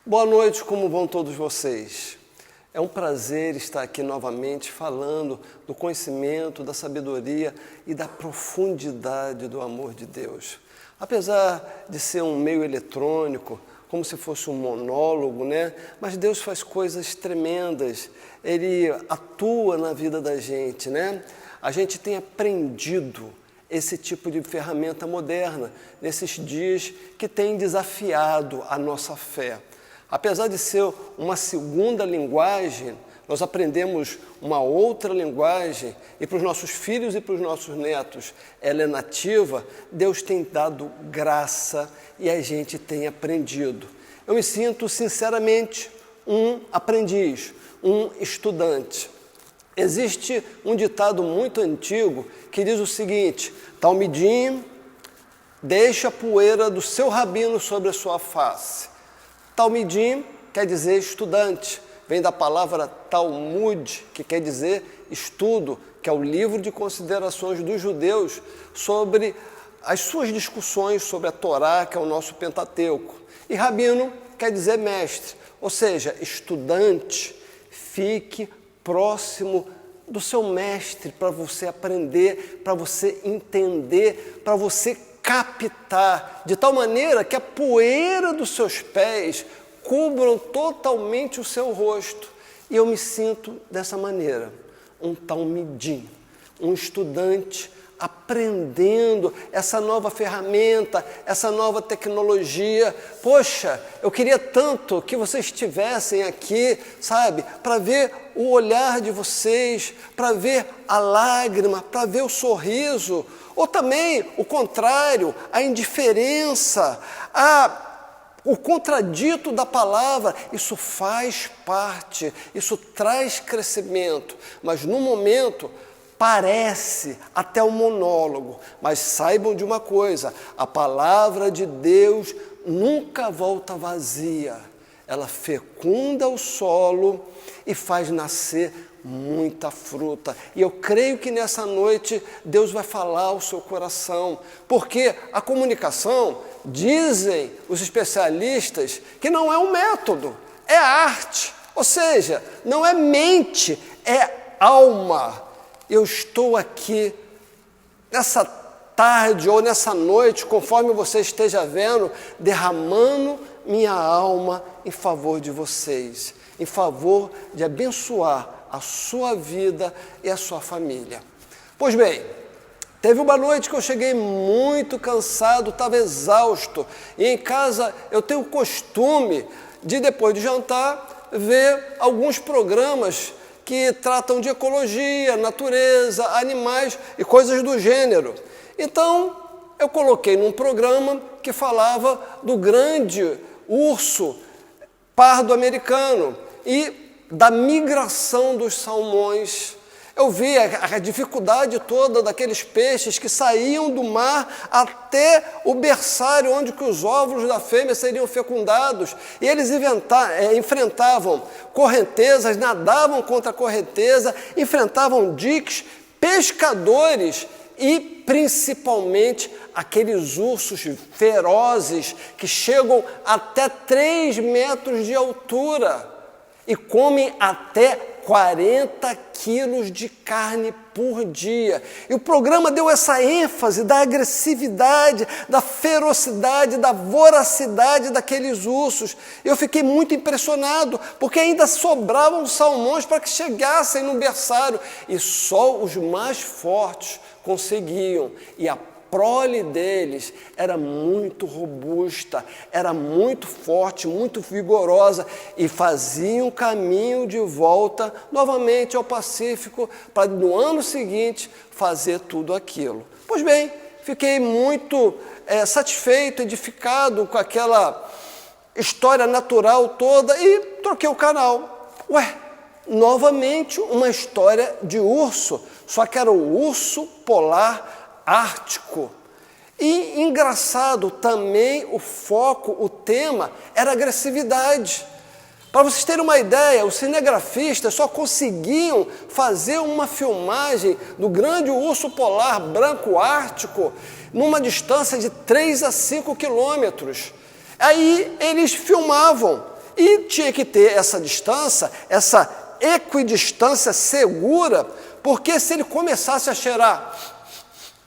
Boa noite, como vão todos vocês? É um prazer estar aqui novamente falando do conhecimento, da sabedoria e da profundidade do amor de Deus. Apesar de ser um meio eletrônico, como se fosse um monólogo, né? Mas Deus faz coisas tremendas, Ele atua na vida da gente, né? A gente tem aprendido esse tipo de ferramenta moderna nesses dias que tem desafiado a nossa fé. Apesar de ser uma segunda linguagem, nós aprendemos uma outra linguagem e para os nossos filhos e para os nossos netos ela é nativa, Deus tem dado graça e a gente tem aprendido. Eu me sinto sinceramente um aprendiz, um estudante. Existe um ditado muito antigo que diz o seguinte: Talmidim, deixa a poeira do seu rabino sobre a sua face. Talmidim quer dizer estudante, vem da palavra Talmud, que quer dizer estudo, que é o livro de considerações dos judeus sobre as suas discussões sobre a Torá, que é o nosso Pentateuco. E rabino quer dizer mestre, ou seja, estudante, fique próximo do seu mestre para você aprender, para você entender, para você captar, de tal maneira que a poeira dos seus pés cubram totalmente o seu rosto. E eu me sinto dessa maneira, um talmidim, um estudante aprendendo essa nova ferramenta, essa nova tecnologia. Poxa, eu queria tanto que vocês estivessem aqui, sabe, para ver o olhar de vocês, para ver a lágrima, para ver o sorriso, ou também o contrário, a indiferença, o contradito da palavra. Isso faz parte, isso traz crescimento, mas no momento parece até um monólogo, mas saibam de uma coisa: a palavra de Deus nunca volta vazia, ela fecunda o solo e faz nascer muita fruta. E eu creio que nessa noite Deus vai falar ao seu coração, porque a comunicação, dizem os especialistas, que não é um método, é arte, ou seja, não é mente, é alma. Eu estou aqui nessa tarde ou nessa noite, conforme você esteja vendo, derramando minha alma em favor de vocês, em favor de abençoar a sua vida e a sua família. Pois bem, teve uma noite que eu cheguei muito cansado, estava exausto, e em casa eu tenho o costume de, depois de jantar, ver alguns programas que tratam de ecologia, natureza, animais e coisas do gênero. Então, eu coloquei num programa que falava do grande urso pardo americano e da migração dos salmões. Eu vi a dificuldade toda daqueles peixes que saíam do mar até o berçário onde que os óvulos da fêmea seriam fecundados. E eles enfrentavam correntezas, nadavam contra a correnteza, enfrentavam diques, pescadores e principalmente aqueles ursos ferozes que chegam até 3 metros de altura e comem até 40 quilos de carne por dia. E o programa deu essa ênfase da agressividade, da ferocidade, da voracidade daqueles ursos. Eu fiquei muito impressionado, porque ainda sobravam salmões para que chegassem no berçário. E só os mais fortes conseguiam. E a prole deles era muito robusta, era muito forte, muito vigorosa e faziam caminho de volta novamente ao Pacífico para no ano seguinte fazer tudo aquilo. Pois bem, fiquei muito satisfeito, edificado com aquela história natural toda e troquei o canal. Novamente uma história de urso, só que era o urso polar ártico. E engraçado também o foco, o tema era agressividade. Para vocês terem uma ideia, os cinegrafistas só conseguiam fazer uma filmagem do grande urso polar branco ártico numa distância de 3 a 5 quilômetros. Aí eles filmavam E tinha que ter essa distância, essa equidistância segura, porque se ele começasse a cheirar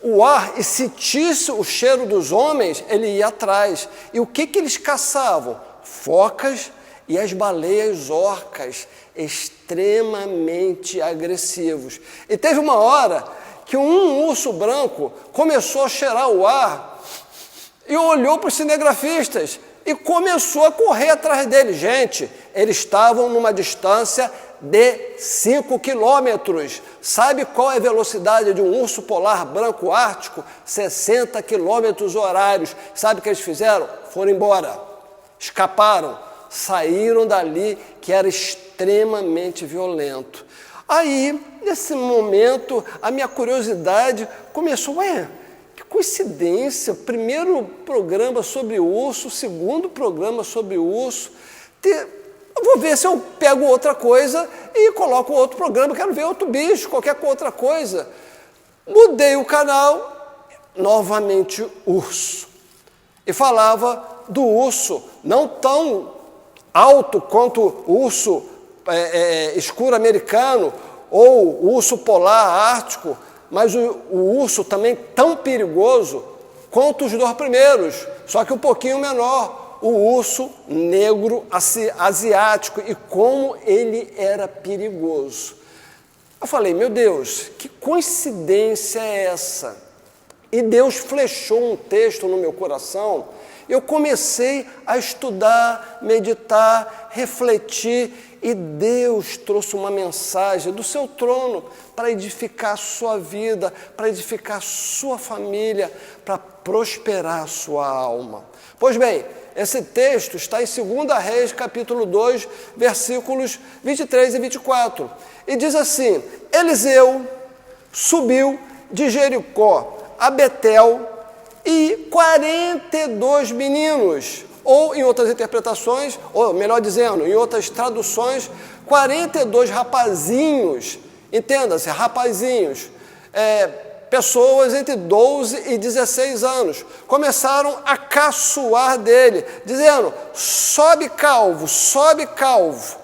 o ar e sentisse o cheiro dos homens, ele ia atrás. E o que eles caçavam? Focas e as baleias orcas, extremamente agressivos. E teve uma hora que um urso branco começou a cheirar o ar e olhou para os cinegrafistas e começou a correr atrás dele. Gente, eles estavam numa distância de 5 quilômetros. Sabe qual é a velocidade de um urso polar branco ártico? 60 quilômetros horários. Sabe o que eles fizeram? Foram embora, escaparam, saíram dali, que era extremamente violento. Aí, nesse momento, a minha curiosidade começou, que coincidência, primeiro programa sobre urso, segundo programa sobre urso, eu vou ver se eu pego outra coisa e coloco outro programa, quero ver outro bicho, qualquer outra coisa. Mudei o canal, novamente urso. E falava do urso, não tão alto quanto o urso escuro americano ou o urso polar ártico, mas o urso também tão perigoso quanto os dois primeiros, só que um pouquinho menor, o urso negro asiático, e como ele era perigoso. Eu falei, meu Deus, que coincidência é essa? E Deus flechou um texto no meu coração. Eu comecei a estudar, meditar, refletir, e Deus trouxe uma mensagem do seu trono para edificar a sua vida, para edificar a sua família, para prosperar a sua alma. Pois bem, esse texto está em 2 Reis, capítulo 2, versículos 23 e 24. E diz assim, Eliseu subiu de Jericó a Betel e 42 meninos, ou em outras interpretações, ou melhor dizendo, em outras traduções, 42 rapazinhos, entenda-se, rapazinhos, pessoas entre 12 e 16 anos, começaram a caçoar dele, dizendo, sobe calvo, sobe calvo.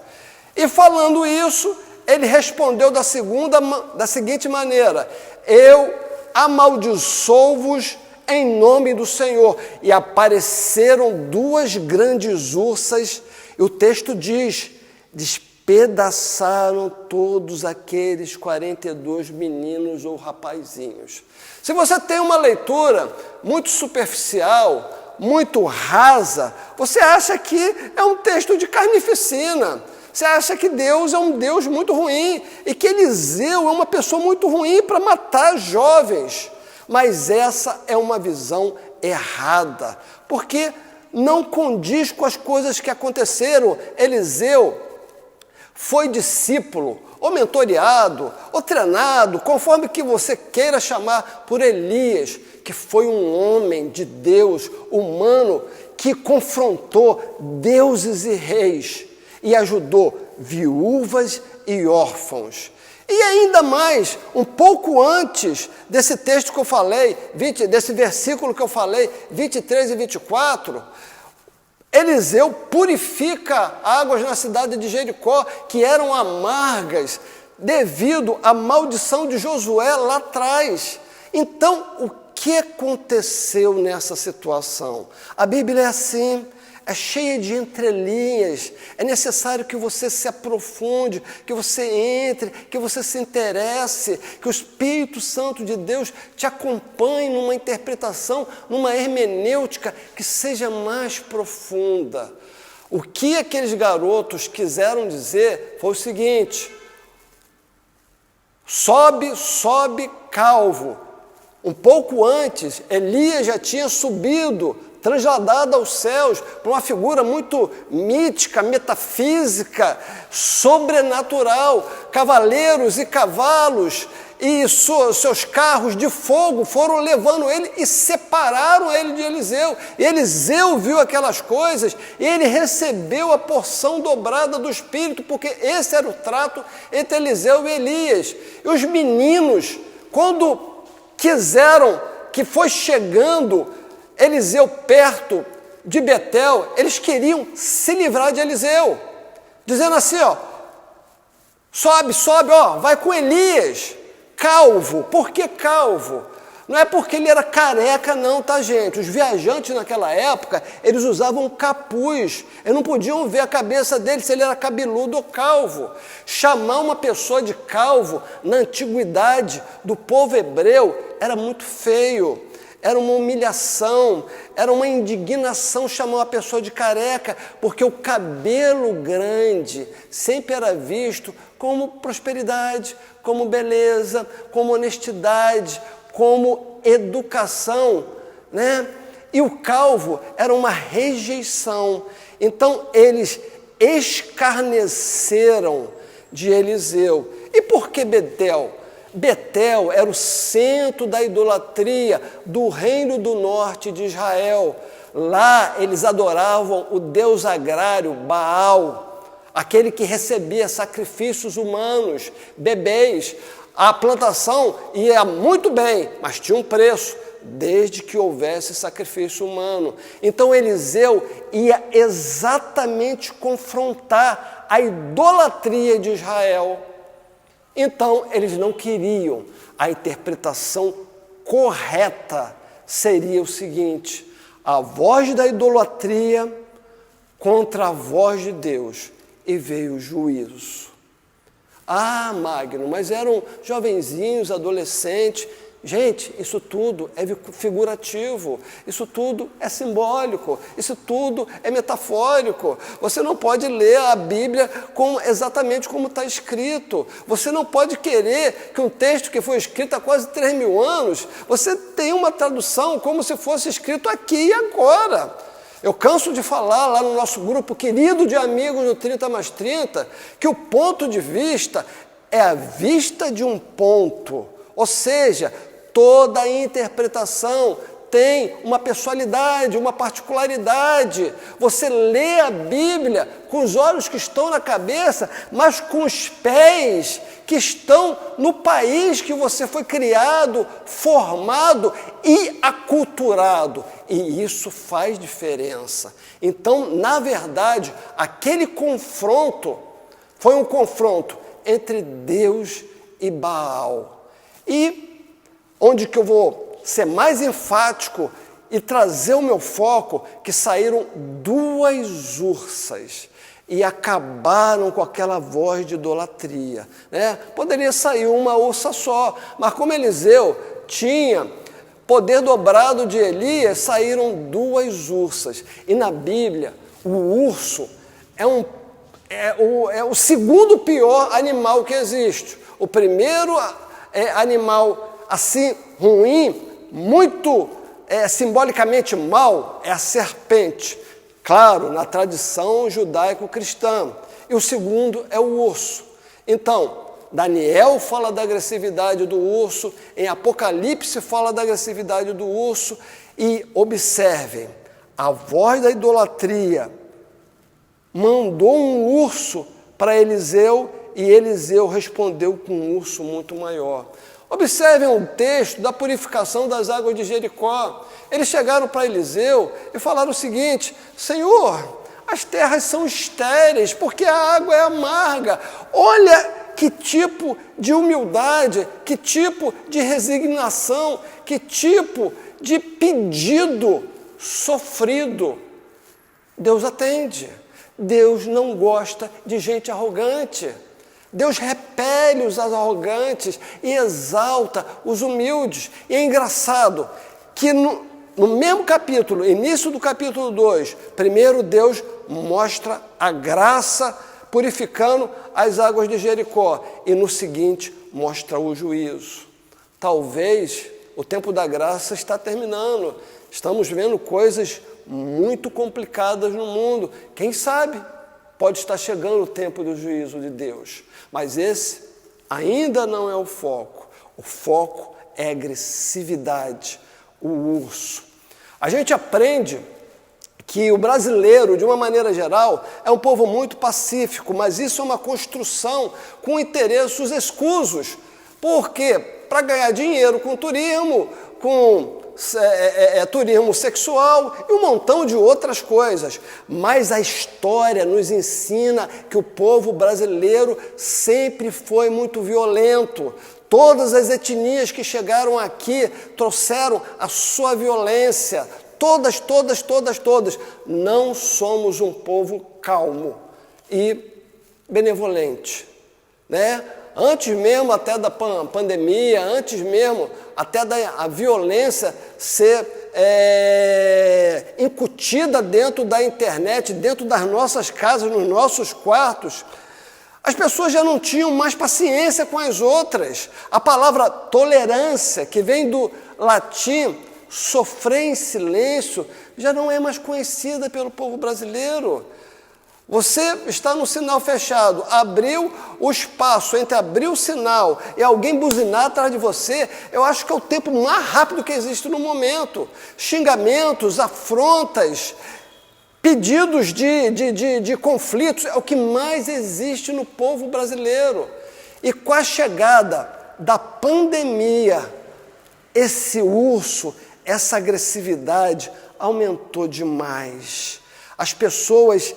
E falando isso, ele respondeu da seguinte maneira, eu amaldiçoo-vos em nome do Senhor. E apareceram 2 grandes ursas, e o texto diz, despedaçaram todos aqueles 42 meninos ou rapazinhos. Se você tem uma leitura muito superficial, muito rasa, você acha que é um texto de carnificina. Você acha que Deus é um Deus muito ruim e que Eliseu é uma pessoa muito ruim para matar jovens. Mas essa é uma visão errada, porque não condiz com as coisas que aconteceram. Eliseu foi discípulo, ou mentoreado, ou treinado, conforme que você queira chamar, por Elias, que foi um homem de Deus, humano, que confrontou deuses e reis e ajudou viúvas e órfãos. E ainda mais, um pouco antes desse texto que eu falei, desse versículo que eu falei, 23 e 24, Eliseu purifica águas na cidade de Jericó, que eram amargas, devido à maldição de Josué lá atrás. Então, o que aconteceu nessa situação? A Bíblia é assim, é cheia de entrelinhas, é necessário que você se aprofunde, que você entre, que você se interesse, que o Espírito Santo de Deus te acompanhe numa interpretação, numa hermenêutica que seja mais profunda. O que aqueles garotos quiseram dizer foi o seguinte, sobe, sobe calvo. Um pouco antes, Elias já tinha subido, transladado aos céus, para uma figura muito mítica, metafísica, sobrenatural. Cavaleiros e cavalos e seus carros de fogo foram levando ele e separaram ele de Eliseu. E Eliseu viu aquelas coisas e ele recebeu a porção dobrada do Espírito, porque esse era o trato entre Eliseu e Elias. E os meninos, quando quiseram, que foi chegando Eliseu perto de Betel, eles queriam se livrar de Eliseu, dizendo assim, ó, sobe, ó, vai com Elias, calvo. Por que calvo? Não é porque ele era careca não, tá, gente? Os viajantes naquela época, eles usavam capuz. Eles não podiam ver a cabeça dele se ele era cabeludo ou calvo. Chamar uma pessoa de calvo, na antiguidade do povo hebreu, era muito feio. Era uma humilhação, era uma indignação chamar uma pessoa de careca, porque o cabelo grande sempre era visto como prosperidade, como beleza, como honestidade, como educação, né? E o calvo era uma rejeição. Então, eles escarneceram de Eliseu. E por que Betel? Betel era o centro da idolatria do reino do norte de Israel. Lá eles adoravam o deus agrário Baal, aquele que recebia sacrifícios humanos, bebês. A plantação ia muito bem, mas tinha um preço, desde que houvesse sacrifício humano. Então Eliseu ia exatamente confrontar a idolatria de Israel. Então eles não queriam. A interpretação correta seria o seguinte: a voz da idolatria contra a voz de Deus, e veio o juízo. Ah, Magno, mas eram jovenzinhos, adolescentes. Gente, isso tudo é figurativo, isso tudo é simbólico, isso tudo é metafórico. Você não pode ler a Bíblia exatamente como está escrito. Você não pode querer que um texto que foi escrito há quase 3.000 anos, você tenha uma tradução como se fosse escrito aqui e agora. Eu canso de falar lá no nosso grupo querido de amigos do 30+30, que o ponto de vista é a vista de um ponto, ou seja, toda a interpretação tem uma pessoalidade, uma particularidade. Você lê a Bíblia com os olhos que estão na cabeça, mas com os pés que estão no país que você foi criado, formado e aculturado. E isso faz diferença. Então, na verdade, aquele confronto foi um confronto entre Deus e Baal. E onde que eu vou ser mais enfático e trazer o meu foco, que saíram 2 ursas e acabaram com aquela voz de idolatria, né? Poderia sair uma ursa só, mas como Eliseu tinha poder dobrado de Elias, saíram 2 ursas. E na Bíblia, o urso é o segundo pior animal que existe. O primeiro animal assim ruim, muito simbolicamente mal, é a serpente. Claro, na tradição judaico-cristã. E o segundo é o urso. Então, Daniel fala da agressividade do urso, em Apocalipse fala da agressividade do urso, e observem, a voz da idolatria mandou um urso para Eliseu, e Eliseu respondeu com um urso muito maior. Observem o texto da purificação das águas de Jericó. Eles chegaram para Eliseu e falaram o seguinte: Senhor, as terras são estéreis, porque a água é amarga. Olha que tipo de humildade, que tipo de resignação, que tipo de pedido sofrido. Deus atende. Deus não gosta de gente arrogante. Deus repele os arrogantes e exalta os humildes. E é engraçado que no mesmo capítulo, início do capítulo 2, primeiro Deus mostra a graça purificando as águas de Jericó, e no seguinte mostra o juízo. Talvez o tempo da graça está terminando, estamos vendo coisas muito complicadas no mundo. Quem sabe pode estar chegando o tempo do juízo de Deus, mas esse ainda não é o foco. O foco é a agressividade, o urso. A gente aprende que o brasileiro, de uma maneira geral, é um povo muito pacífico, mas isso é uma construção com interesses escusos. Por quê? Para ganhar dinheiro com turismo, com turismo sexual e um montão de outras coisas. Mas a história nos ensina que o povo brasileiro sempre foi muito violento. Todas as etnias que chegaram aqui trouxeram a sua violência. Todas. Não somos um povo calmo e benevolente, né? Antes mesmo até da pandemia, antes mesmo até da violência ser incutida dentro da internet, dentro das nossas casas, nos nossos quartos, as pessoas já não tinham mais paciência com as outras. A palavra tolerância, que vem do latim sofrer em silêncio, já não é mais conhecida pelo povo brasileiro. Você está no sinal fechado, abriu o espaço entre abrir o sinal e alguém buzinar atrás de você, eu acho que é o tempo mais rápido que existe no momento. Xingamentos, afrontas, pedidos de conflitos, é o que mais existe no povo brasileiro. E com a chegada da pandemia, esse urso, essa agressividade aumentou demais. As pessoas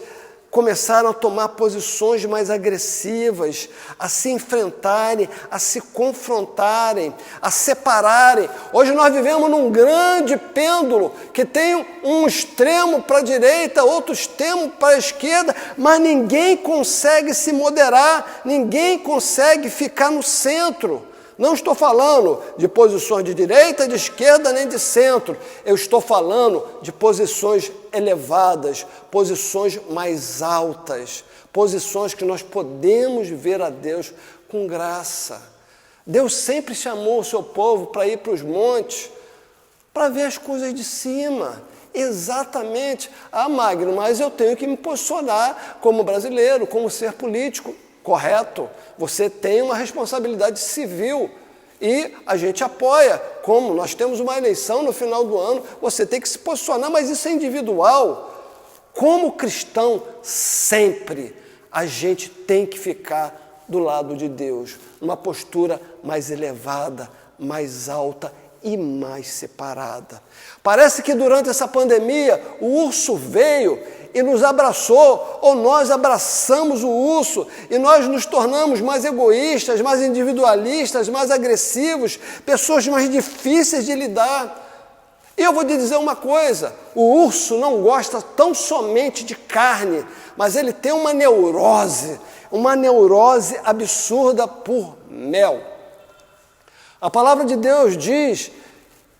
começaram a tomar posições mais agressivas, a se enfrentarem, a se confrontarem, a separarem. Hoje nós vivemos num grande pêndulo que tem um extremo para a direita, outro extremo para a esquerda, mas ninguém consegue se moderar, ninguém consegue ficar no centro. Não estou falando de posições de direita, de esquerda, nem de centro. Eu estou falando de posições elevadas, posições mais altas, posições que nós podemos ver a Deus com graça. Deus sempre chamou o seu povo para ir para os montes, para ver as coisas de cima. Exatamente. Ah, Magno, mas eu tenho que me posicionar como brasileiro, como ser político. Correto, você tem uma responsabilidade civil e a gente apoia, como nós temos uma eleição no final do ano, você tem que se posicionar, mas isso é individual. Como cristão, sempre a gente tem que ficar do lado de Deus, numa postura mais elevada, mais alta e mais separada. Parece que durante essa pandemia o urso veio e nos abraçou, ou nós abraçamos o urso e nós nos tornamos mais egoístas, mais individualistas, mais agressivos, pessoas mais difíceis de lidar. E eu vou te dizer uma coisa, o urso não gosta tão somente de carne, mas ele tem uma neurose absurda por mel. A palavra de Deus diz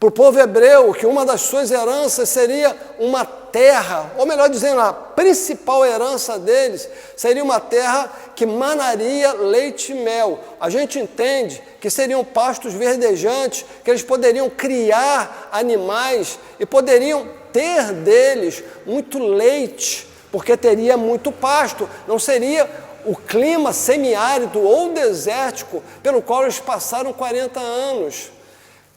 para o povo hebreu que uma das suas heranças seria uma terra, ou melhor dizendo, a principal herança deles seria uma terra que manaria leite e mel. A gente entende que seriam pastos verdejantes, que eles poderiam criar animais e poderiam ter deles muito leite, porque teria muito pasto, não seria o clima semiárido ou desértico pelo qual eles passaram 40 anos.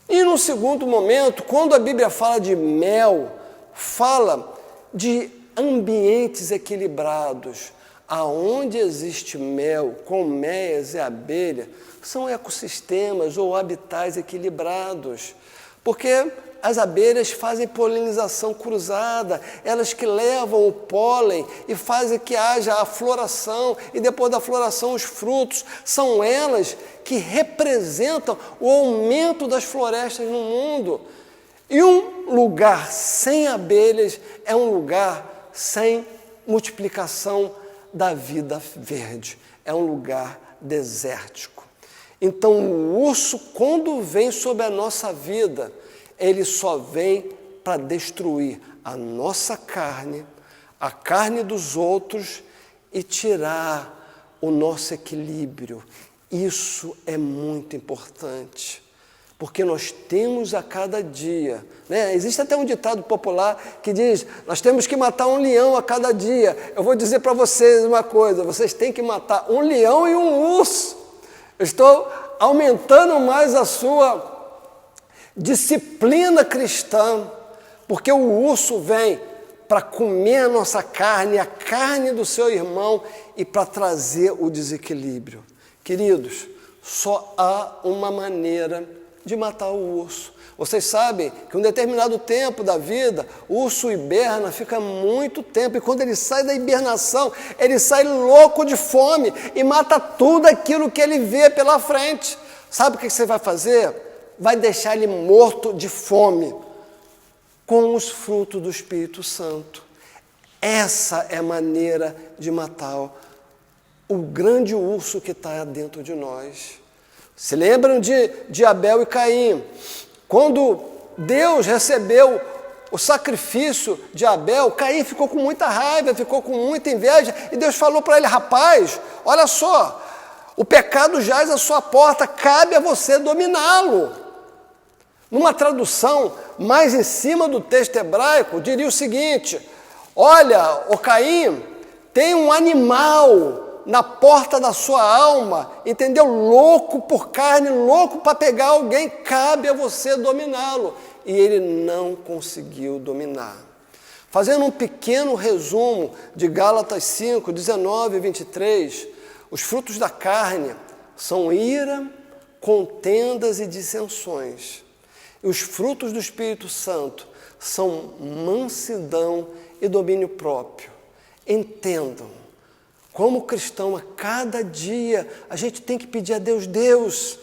E no segundo momento, quando a Bíblia fala de mel, fala de ambientes equilibrados. Aonde existe mel, colmeias e abelha, são ecossistemas ou habitats equilibrados. Porque as abelhas fazem polinização cruzada, elas que levam o pólen e fazem que haja a floração e depois da floração os frutos. São elas que representam o aumento das florestas no mundo. E um lugar sem abelhas é um lugar sem multiplicação da vida verde. É um lugar desértico. Então o urso, quando vem sobre a nossa vida, ele só vem para destruir a nossa carne, a carne dos outros e tirar o nosso equilíbrio. Isso é muito importante, porque nós temos a cada dia, né? Existe até um ditado popular que diz, nós temos que matar um leão a cada dia. Eu vou dizer para vocês uma coisa, vocês têm que matar um leão e um urso. Eu estou aumentando mais a sua disciplina cristã, porque o urso vem para comer a nossa carne, a carne do seu irmão e para trazer o desequilíbrio. Queridos, só há uma maneira de matar o urso. Vocês sabem que em um determinado tempo da vida, o urso hiberna, fica muito tempo, e quando ele sai da hibernação, ele sai louco de fome e mata tudo aquilo que ele vê pela frente. Sabe o que você vai fazer? Vai deixar ele morto de fome, com os frutos do Espírito Santo. Essa é a maneira de matar o grande urso que está dentro de nós. Se lembram de Abel e Caim? Quando Deus recebeu o sacrifício de Abel, Caim ficou com muita raiva, ficou com muita inveja, e Deus falou para ele: rapaz, olha só, o pecado jaz à sua porta, cabe a você dominá-lo. Numa tradução mais em cima do texto hebraico, diria o seguinte: olha, ô Caim, tem um animal na porta da sua alma, entendeu? Louco por carne, louco para pegar alguém, cabe a você dominá-lo. E ele não conseguiu dominar. Fazendo um pequeno resumo de Gálatas 5, 19 e 23, os frutos da carne são ira, contendas e dissensões. E os frutos do Espírito Santo são mansidão e domínio próprio. Entendam. Como cristão, a cada dia, a gente tem que pedir a Deus: Deus,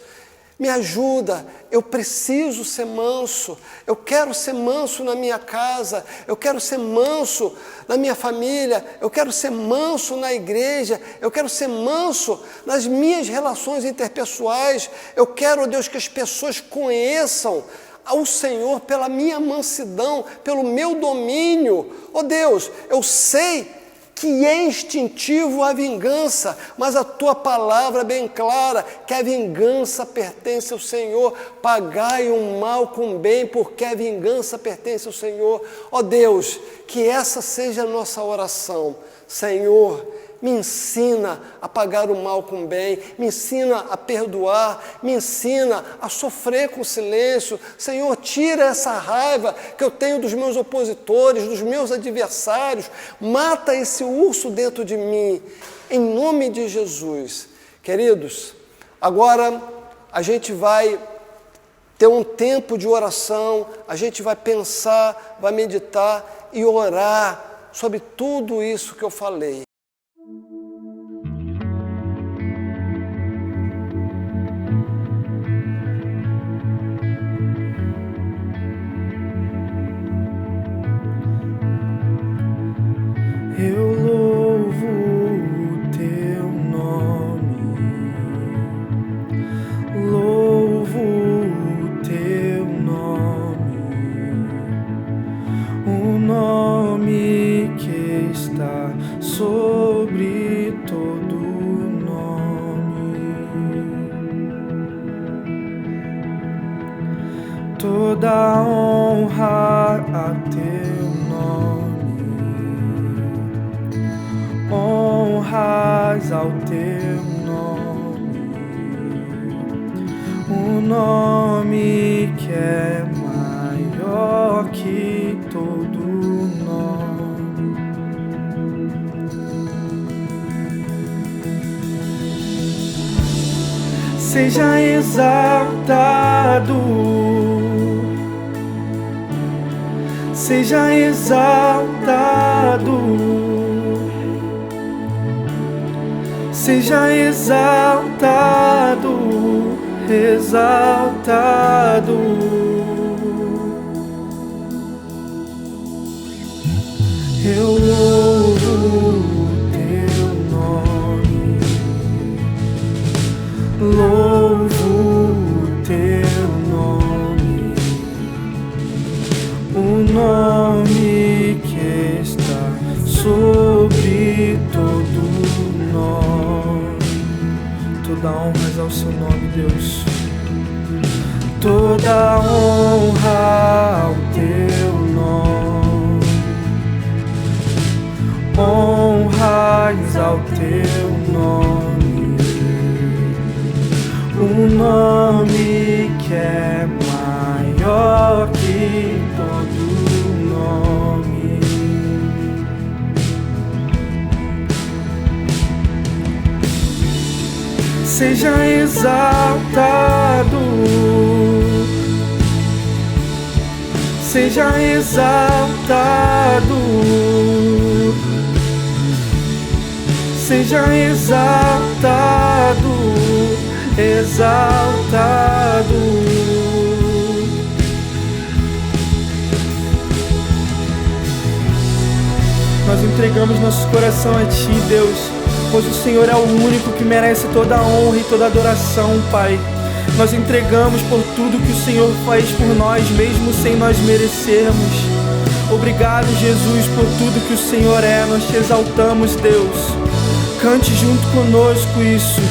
me ajuda, eu preciso ser manso, eu quero ser manso na minha casa, eu quero ser manso na minha família, eu quero ser manso na igreja, eu quero ser manso nas minhas relações interpessoais, eu quero, Deus, que as pessoas conheçam ao Senhor pela minha mansidão, pelo meu domínio. Oh Deus, eu sei que é instintivo a vingança, mas a tua palavra é bem clara, que a vingança pertence ao Senhor. Pagai o mal com bem, porque a vingança pertence ao Senhor. Ó Deus, que essa seja a nossa oração. Senhor, me ensina a pagar o mal com bem, me ensina a perdoar, me ensina a sofrer com silêncio. Senhor, tira essa raiva que eu tenho dos meus opositores, dos meus adversários, mata esse urso dentro de mim, em nome de Jesus. Queridos, agora a gente vai ter um tempo de oração, a gente vai pensar, vai meditar e orar sobre tudo isso que eu falei. Eu louvo o teu nome, louvo o teu nome, o nome que está sobre todo nome. Toda honra a teu nome. Honras ao teu nome, o nome que é maior que todo nome. Seja exaltado, seja exaltado. Seja exaltado, exaltado. Eu louvo o teu nome, louvo o teu nome, o nome que está sobre todo nome. Toda honra ao seu nome, Deus. Toda honra ao teu nome. Honras ao teu nome. O nome que é maior que todo nome. Seja exaltado, seja exaltado, seja exaltado, exaltado. Nós entregamos nosso coração a Ti, Deus, pois o Senhor é o único que merece toda a honra e toda a adoração, Pai. Nós entregamos por tudo que o Senhor faz por nós, mesmo sem nós merecermos. Obrigado, Jesus, por tudo que o Senhor é. Nós Te exaltamos, Deus. Cante junto conosco isso.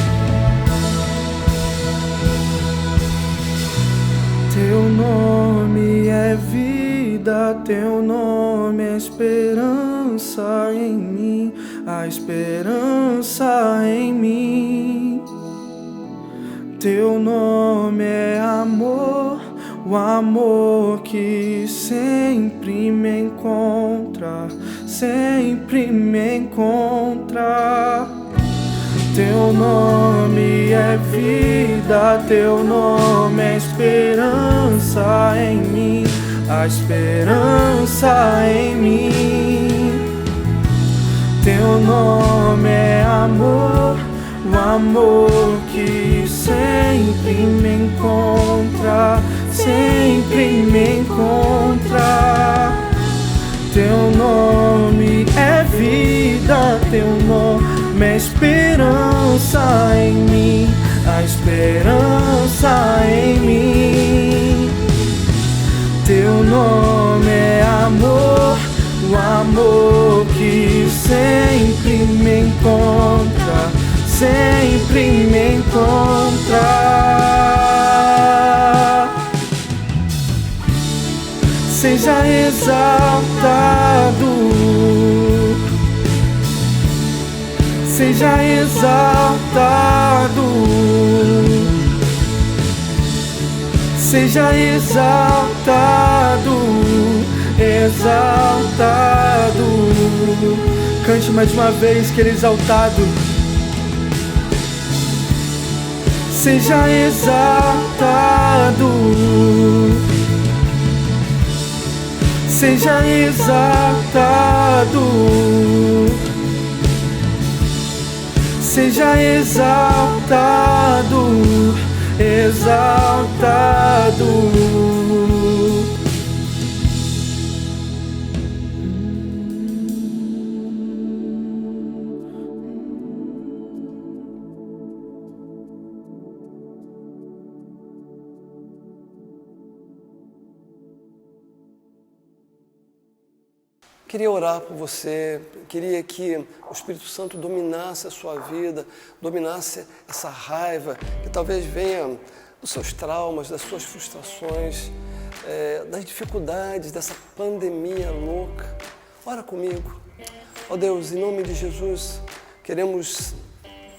Teu nome é vida, Teu nome é esperança em mim, a esperança em mim. Teu nome é amor, o amor que sempre me encontra, sempre me encontra. Teu nome é vida, Teu nome é esperança em mim, a esperança em mim. Teu nome é amor, o amor que sempre me encontra, sempre me encontra. Teu nome é vida, Teu nome é esperança em mim, a esperança em mim. Teu nome é amor, o amor que sempre me encontra, sempre me encontra. Seja exaltado, seja exaltado, seja exaltado, exaltado. Cante mais uma vez que Ele é exaltado. Seja exaltado, seja exaltado, seja exaltado, exaltado. Queria orar por você, queria que o Espírito Santo dominasse a sua vida, dominasse essa raiva que talvez venha dos seus traumas, das suas frustrações, das dificuldades dessa pandemia louca. Ora comigo. Ó Deus, em nome de Jesus, queremos,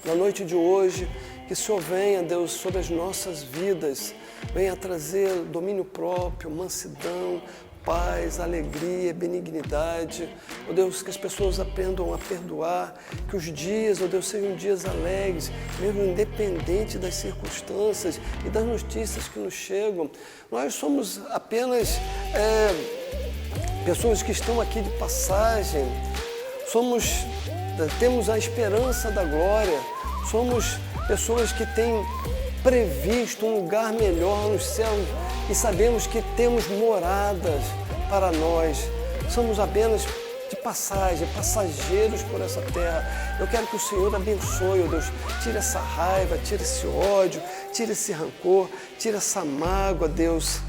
na noite de hoje, que o Senhor venha, Deus, sobre as nossas vidas, venha trazer domínio próprio, mansidão, paz, alegria, benignidade. Ó Deus, que as pessoas aprendam a perdoar, que os dias, ó Deus, sejam dias alegres, mesmo independente das circunstâncias e das notícias que nos chegam. Nós somos apenas pessoas que estão aqui de passagem, temos a esperança da glória, somos pessoas que têm previsto um lugar melhor no céu e sabemos que temos moradas para nós. Somos apenas de passagem, passageiros por essa terra. Eu quero que o Senhor abençoe, ó Deus, tire essa raiva, tire esse ódio, tire esse rancor, tire essa mágoa, Deus.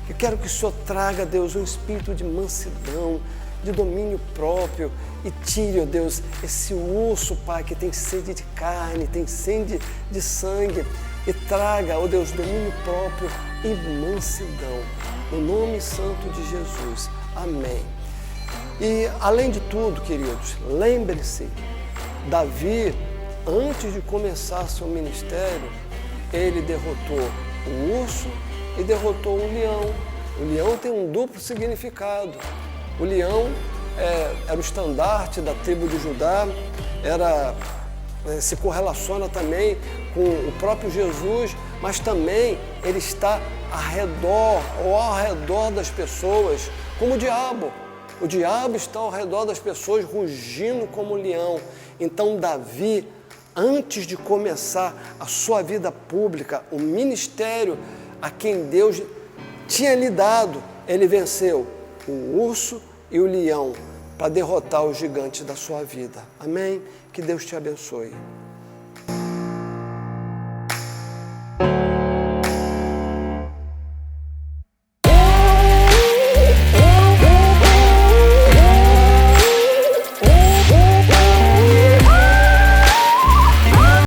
Eu quero que o Senhor traga, Deus, um espírito de mansidão, de domínio próprio e tire, ó Deus, esse urso, Pai, que tem sede de carne, tem sede de sangue, e traga, ó Deus, domínio próprio e mansidão, no nome santo de Jesus. Amém. E, além de tudo, queridos, lembre-se, Davi, antes de começar seu ministério, ele derrotou o urso e derrotou o leão. O leão tem um duplo significado. O leão era o estandarte da tribo de Judá, era se correlaciona também com o próprio Jesus, mas também ele está ao redor das pessoas, como o diabo. O diabo está ao redor das pessoas, rugindo como um leão. Então Davi, antes de começar a sua vida pública, o ministério a quem Deus tinha lhe dado, ele venceu o urso e o leão para derrotar os gigantes da sua vida. Amém? Que Deus te abençoe.